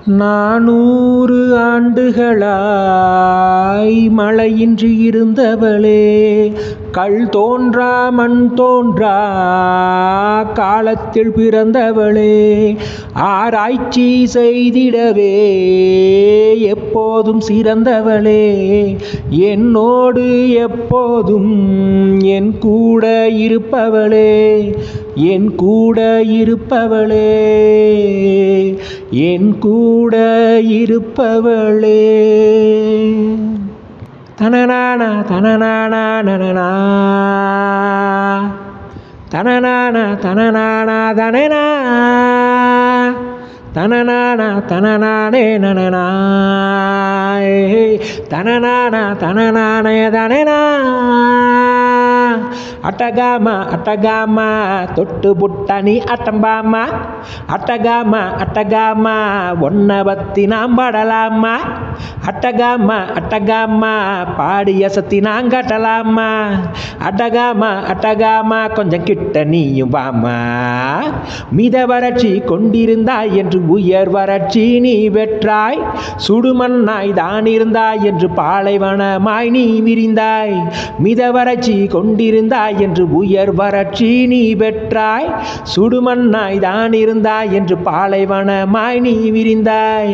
400 ஆண்டுகளாய் மழையின்றி இருந்தவளே, கல் தோன்றா மண் தோன்றா காலத்தில் பிறந்தவளே, ஆராய்ச்சி செய்திடவே எப்போதும் சிறந்தவளே, என்னோடு எப்போதும் என் கூட இருப்பவளே, என் கூட இருப்பவளே, என் கூட இருப்பவளே. தனநானா தனநானா நனனா, தனநானா தனநானா தனனா, தனநானா தனநானே நனனா, தனநானா தனநானே தனனா. அட்டகாமா அட்டகாமா தொட்டு புட்டணி அட்டம்பாமா, அட்டகாமா அட்டகாமா ஒன்ன பத்தி நாம் பாடலாமா, அட்டகாமா அட்டகாமா பாடி அசத்தி நான் காட்டலாமா, அட்டகாமா அட்டகாமா கொஞ்சம் கிட்ட நீயும் வாமா. மித வறட்சி கொண்டிருந்தாய் என்று உயர் வறட்சி நீ பெற்றாய், சுடுமண்ணாய் தான் இருந்தாய் என்று பாலைவனமாய் நீ விரிந்தாய். மித வறட்சி கொண்டிருந்தாய் என்று உயர் வறட்சி நீ பெற்றாய், சுடுமண்ணாய் தான் இருந்தாய் என்று பாலைவனமாய் நீ விரிந்தாய்.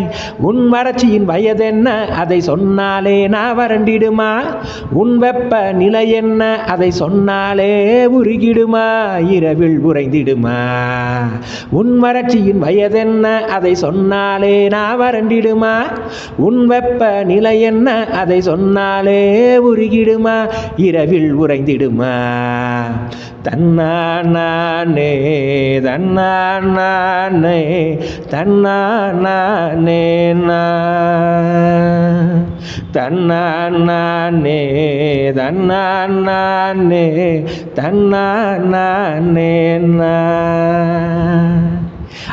உன் வறட்சியின் வயதென்ன அதை சொன்னாலே நான் வறண்டிடுமா, உன் வெப்ப நிலை என்ன அதை சொன்னாலே உருகிடுமா, இரவில் உறைந்திடுமா. உன் வறட்சியின் வயதென்ன அதை சொன்னாலே நான் வறண்டிடுமா, உன் வெப்ப நிலை என்ன அதை சொன்னாலே உருகிடுமா, இரவில் உறைந்திடுமா. தன்னானே தன்னானே தன்னானே தன்னானே தன்னானே தன்னானே.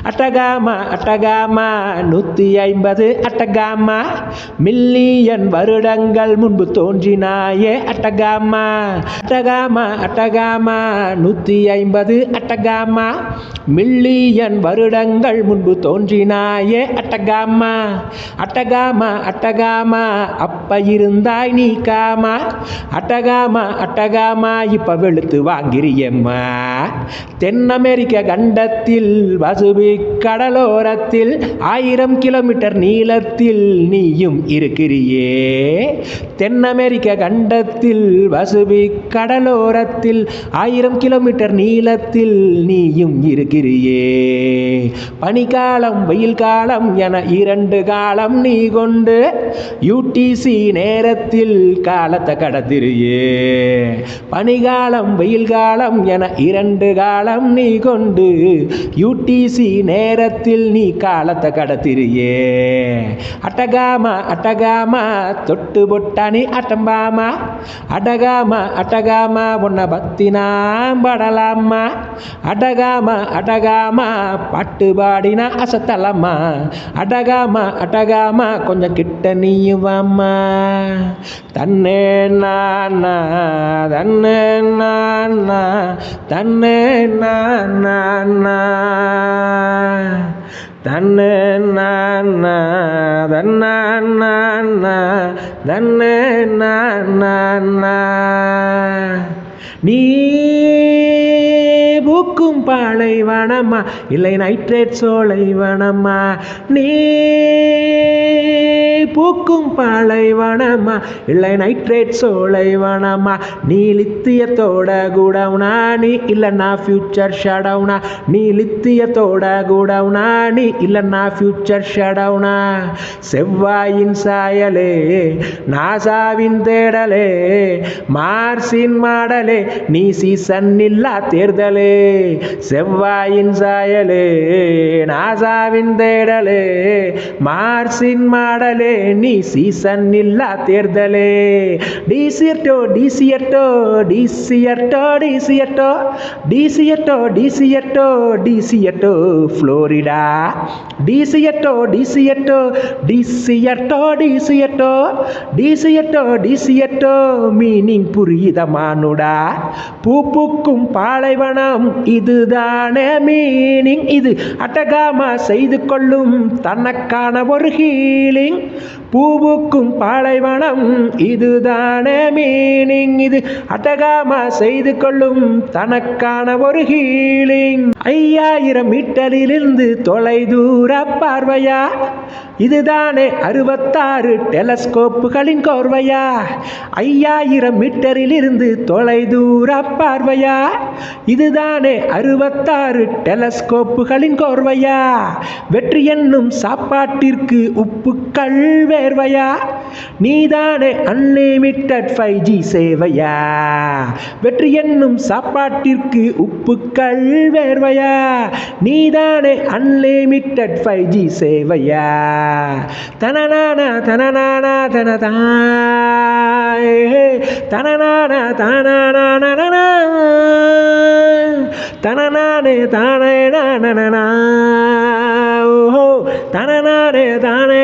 அட்டகாமா அட்டகாமா 150 அட்டகாமா மில்லியன் வருடங்கள் முன்பு தோன்றினாயே Atacama, Atacama Atacama 150 Atacama million வருடங்கள் முன்பு தோன்றினாயே அட்டகாமா, அட்டகாமா அட்டகாமா அப்ப இருந்தாய் நீ காமா, அட்டகாமா அட்டகாமா இப்ப வெளுத்து வாங்கிறியம்மா. தென் அமெரிக்க கண்டத்தில் பசுபிக் கடலோரத்தில் 1000 கிலோமீட்டர் நீளத்தில் நீயும் இருக்கிறியே, தென் அமெரிக்க கண்டத்தில் பசுபிக் கடலோரத்தில் 1000 கிலோமீட்டர் நீளத்தில் நீயும் இருக்கிறியே. பனிக்காலம் வெயில் காலம் என 2 காலம் நீ கொண்டு UTC நேரத்தில் காலத்தை கடத்திரியே. பனிகாலம் வெயில் காலம் என 2 காலம் நீ கொண்டு UTC நேரத்தில் நீ காலத்தை கடத்திரியே. அட்டகாமா அட்டகாமா தொட்டு பொட்டானி அட்டம்பாமா, அடகாமா அட்டகாமா உன்னை பத்தி நாம் பாடலாமா, அடகாமா அடகாமா பாட்டு பாடினா அசத்தலாமா, அடகாமா அடகாமா கொஞ்சம் கிட்ட நீயும் வாமா. தன்னே நானா தன்னே நானா தன்னே நானா தன்னே நானா தன்னானா தன்னே நானா. நீ பூக்கும் பாலைவனமா இல்லை நைட்ரேட் சோலைவனமா, நீ பூக்கும் பாலைவனமா இல்லை நைட்ரேட் சோலைவனமா, நீ லித்தியத்தோட கூடவுனா நீ இல்லைன்னா ஃபியூச்சர் ஷடவுனா, நீ லித்தியத்தோட கூடவுனா நீ இல்லைன்னா ஃபியூச்சர் ஷடவுனா. செவ்வாயின் சாயலே நாசாவின் தேடலே மார்சின் மாடலே நீ சீசன் இல்லா தேர்தலே, செவ்வாயின் சாயலே நாசாவின் தேடலே மார்சின் மாடலே நீ சீசன் இல்லா தேர்தலே டிசியட்டோ டிசியட்டோ டிசியட்டோ டிசியட்டோ டிசியட்டோ டிசியட்டோ டிசியட்டோ ஃப்ளோரிடா டிசியட்டோ டிசியட்டோ டிசியட்டோ டிசியட்டோ டிசியட்டோ டிசியட்டோ மீனிங் புரியுதமானுடா பூப்புக்கும் பாலைவனம் இதுதானே மீனிங் இது அட்டகாமா செய்து கொள்ளும் தனக்கான ஒரு ஹீலிங் பூவுக்கும் பாலைவனம் இதுதானே மீனிங் இது அட்டகாமா செய்து கொள்ளும் தனக்கான ஒரு ஹீலிங் 5000 மீட்டரிலிருந்து தொலை தூர பார்வையா இதுதானே 66 டெலஸ்கோப்புகளின் கோர்வையா 5000 மீட்டரிலிருந்து தொலை தூர பார்வையா இதுதானே 66 டெலஸ்கோப்புகளின் கோர்வையா வெற்றி என்னும் சாப்பாட்டிற்கு உப்புக்கள் வேர்வையா நீதானே அன்லிமிட்டட் 5G சேவையா வெற்றி என்னும் சாப்பாட்டிற்கு உப்புக்கள் வேர்வையா நீதானே அன்லிமிட்டட் 5G சேவையா தனநானா தனநானா தனதாய் தனநானா தானானா தனநானே தானே நானா ஓஹோ தனநானே தானே